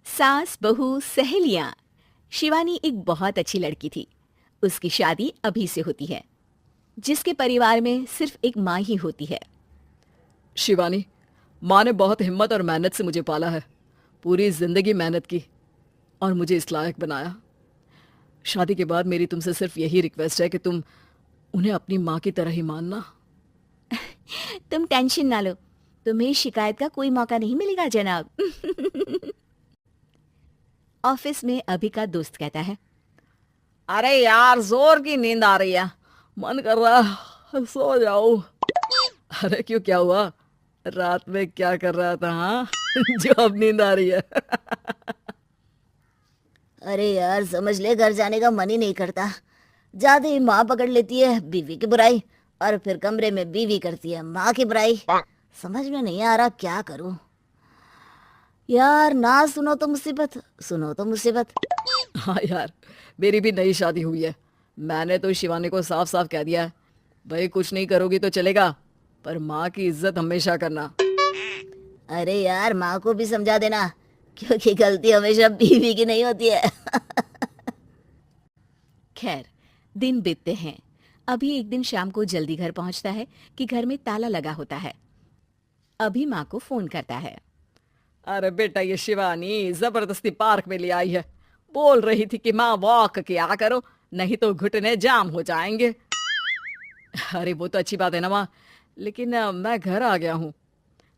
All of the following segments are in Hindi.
सास बहू सहेलियां। शिवानी एक बहुत अच्छी लड़की थी। उसकी शादी अभी से होती है। जिसके परिवार में सिर्फ एक माँ ही होती है। शिवानी, माँ ने बहुत हिम्मत और मेहनत से मुझे पाला है। पूरी जिंदगी मेहनत की और मुझे इस लायक बनाया। शादी के बाद मेरी तुमसे सिर्फ यही रिक्वेस्ट है कि तुम उन्हें अपनी माँ की तरह ही मानना। तुम टेंशन ना लो, तुम्हें शिकायत का कोई मौका नहीं मिलेगा जनाब। ऑफिस में अभी का दोस्त कहता है, अरे यार, जोर की नींद आ रही है, मन कर रहा है सो जाऊं। अरे क्यों, क्या हुआ? रात में क्या कर रहा था? हाँ जो अब नींद आ रही है। अरे यार, समझ ले, घर जाने का मन ही नहीं करता। जाते ही माँ पकड़ लेती है बीवी की बुराई, और फिर कमरे में बीवी करती है माँ की बुराई। समझ में नहीं आ रहा क्या करूं। यार, ना सुनो तो मुसीबत, सुनो तो मुसीबत। हाँ यार, मेरी भी नई शादी हुई है। मैंने तो शिवानी को साफ साफ कह दिया है, भाई कुछ नहीं करोगी तो चलेगा, पर माँ की इज्जत हमेशा करना। अरे यार, माँ को भी समझा देना, क्योंकि गलती हमेशा बीवी की नहीं होती है। खैर, दिन बीतते हैं। अभी एक दिन शाम को जल्दी घर पहुंचता है कि घर में ताला लगा होता है। अभी माँ को फोन करता है। अरे बेटा, ये शिवानी जबरदस्ती पार्क में ले आई है। बोल रही थी कि माँ वॉक किया करो, नहीं तो घुटने जाम हो जाएंगे। अरे वो तो अच्छी बात है ना माँ, लेकिन मैं घर आ गया हूँ।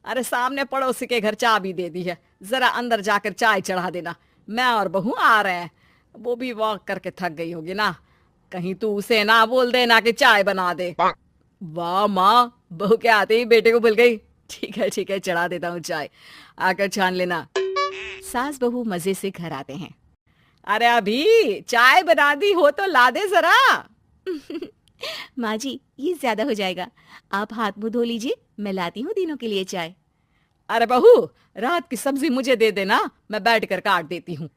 अरे सामने पड़ोसी के घर चाबी दे दी है, जरा अंदर जाकर चाय चढ़ा देना। मैं और बहू आ रहे हैं। वो भी वॉक करके थक गई होगी ना, कहीं तू उसे ना बोल देना कि चाय बना दे। वाह माँ, बहू के आते ही बेटे को भूल गई। ठीक है ठीक है, चढ़ा देता हूँ चाय, आकर छान लेना। सास बहू मजे से घर आते हैं। अरे अभी चाय बना दी हो तो ला दे जरा। माँ जी, ये ज्यादा हो जाएगा, आप हाथ मुंह धो लीजिए, मैं लाती हूँ तीनों के लिए चाय। अरे बहू, रात की सब्जी मुझे दे देना, मैं बैठ कर काट देती हूँ।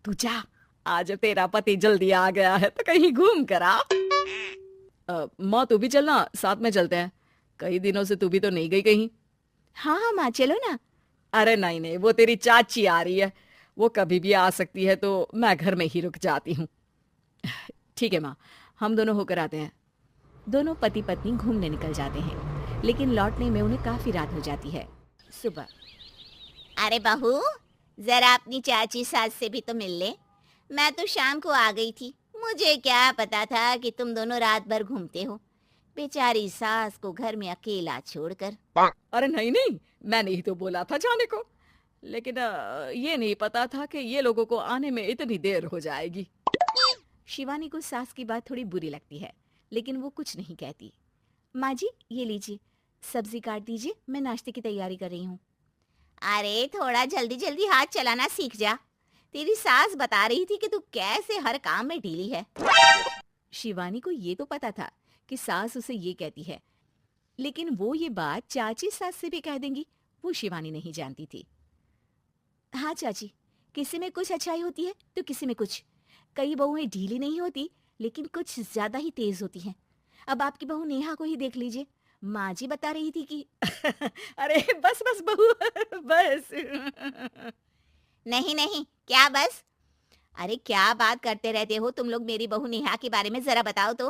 तू जा, आज तेरा पति जल्दी आ गया है तो कहीं घूम कर आ। माँ तू भी चलना, साथ में चलते हैं। कई दिनों से तू भी तो नहीं गई कहीं। हाँ हाँ माँ, चलो ना। अरे नहीं नहीं, वो तेरी चाची आ रही है, वो कभी भी आ सकती है, तो मैं घर में ही रुक जाती हूँ। ठीक है माँ, हम दोनों होकर आते हैं। दोनों पति पत्नी घूमने निकल जाते हैं, लेकिन लौटने में उन्हें काफी रात हो जाती है। सुबह। अरे बहू, जरा अपनी चाची सास से भी तो मिल ले। मैं तो शाम को आ गई थी, मुझे क्या पता था कि तुम दोनों रात भर घूमते हो, बेचारी सास को घर में अकेला छोड़कर। अरे नहीं नहीं, मैंने ही तो बोला था जाने को, लेकिन ये नहीं पता था कि ये लोगों को आने में इतनी देर हो जाएगी। शिवानी को सास की बात थोड़ी बुरी लगती है, लेकिन वो कुछ नहीं कहती। माँ जी, ये लीजिए, सब्जी काट दीजिए, मैं नाश्ते की तैयारी कर रही हूँ। अरे थोड़ा जल्दी जल्दी हाथ चलाना सीख जा। तेरी सास बता रही थी कि तू कैसे हर काम में ढीली है। शिवानी को ये तो पता था कि सास उसे ये कहती है, लेकिन वो ये बात चाची सास से भी कह देंगी, वो शिवानी नहीं जानती थी। हाँ चाची, किसी में कुछ अच्छाई होती है तो किसी में कुछ। कई बहुएं ढीली नहीं होती, लेकिन कुछ ज्यादा ही तेज होती हैं। अब आपकी बहू नेहा को ही देख लीजिए, माँ जी बता रही थी कि अरे बस बस बहू, बस। नहीं नहीं, क्या बस? अरे क्या बात करते रहते हो तुम लोग मेरी बहू नेहा के बारे में, जरा बताओ तो।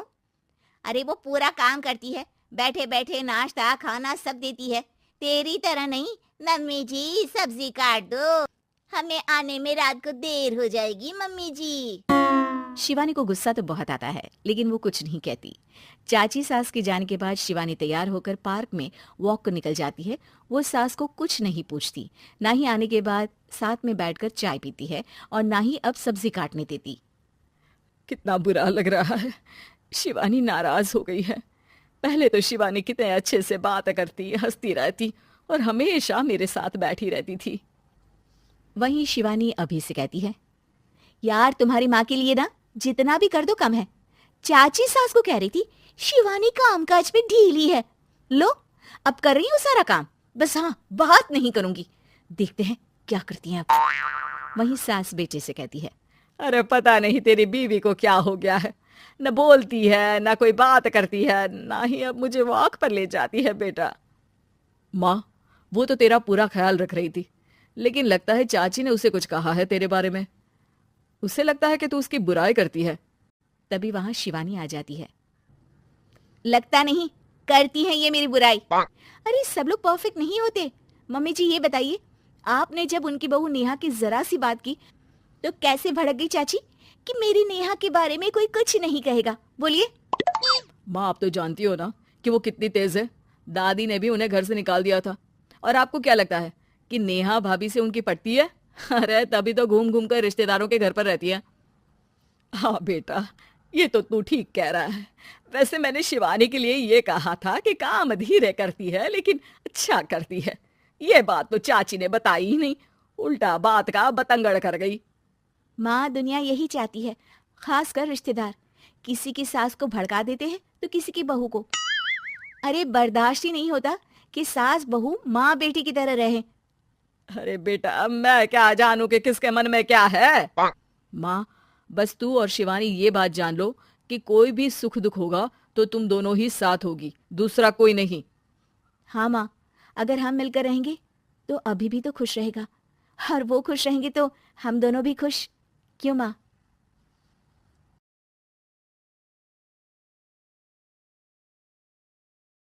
अरे वो पूरा काम करती है, बैठे बैठे नाश्ता खाना सब देती है। तेरी तरह नहीं, मम्मी जी सब्जी काट दो, हमें आने में रात को देर हो जाएगी मम्मी जी। शिवानी को गुस्सा तो बहुत आता है, लेकिन वो कुछ नहीं कहती। चाची सास के जाने के बाद शिवानी तैयार होकर पार्क में वॉक को निकल जाती है। वो सास को कुछ नहीं पूछती, ना ही आने के बाद साथ में बैठकर चाय पीती है, और ना ही अब सब्जी काटने देती। कितना बुरा लग रहा है, शिवानी नाराज हो गई है। पहले तो शिवानी कितने अच्छे से बात करती, हंसती रहती और हमेशा मेरे साथ बैठी रहती थी। वहीं शिवानी अभी से कहती है, यार तुम्हारी माँ के लिए ना जितना भी कर दो कम है। चाची सास को कह रही थी शिवानी कामकाज में ढीली है, लो अब कर रही हूँ सारा काम, बस हाँ बात नहीं करूंगी, देखते हैं क्या करती हैं अब। वहीं सास बेटे से कहती है, अरे पता नहीं तेरी बीवी को क्या हो गया है, न बोलती है न कोई बात करती है, ना ही अब मुझे वॉक पर ले जाती है। बेटा, माँ वो तो तेरा पूरा ख्याल रख रही थी, लेकिन लगता है चाची ने उसे कुछ कहा है तेरे बारे में। उसे लगता है कि तू उसकी बुराई करती है। तभी वहां शिवानी आ जाती है। लगता नहीं, करती है ये मेरी बुराई। अरे सब लोग परफेक्ट नहीं होते। मम्मी जी ये बताइए, आपने जब उनकी बहू नेहा की जरा सी बात की तो कैसे भड़क गई चाची कि मेरी नेहा के बारे में कोई कुछ नहीं कहेगा? बोलिए। माँ आप तो जानती हो ना कि वो कितनी तेज है। दादी ने भी उन्हें घर से निकाल दिया था। और आपको क्या लगता है कि नेहा भाभी से उनकी पटती है? अरे तभी तो घूम घूम कर रिश्तेदारों के घर पर रहती है। हाँ बेटा, ये तो तू ठीक कह रहा है। वैसे मैंने शिवानी के लिए ये कहा था कि काम धीरे करती है लेकिन अच्छा करती है। ये बात तो चाची ने बताई ही नहीं, उल्टा बात का बतंगड़ कर गई। माँ दुनिया यही चाहती है, खासकर रिश्तेदार। किसी की सास को भड़का देते हैं तो किसी की बहू को। अरे बर्दाश्त ही नहीं होता कि सास बहू माँ बेटी की तरह रहे। अरे बेटा मैं क्या जानू कि किसके मन में क्या है। माँ बस तू और शिवानी ये बात जान लो कि कोई भी सुख दुख होगा तो तुम दोनों ही साथ होगी, दूसरा कोई नहीं। हाँ माँ, अगर हम मिलकर रहेंगे तो अभी भी तो खुश रहेगा, और वो खुश रहेंगे तो हम दोनों भी खुश। क्यों माँ?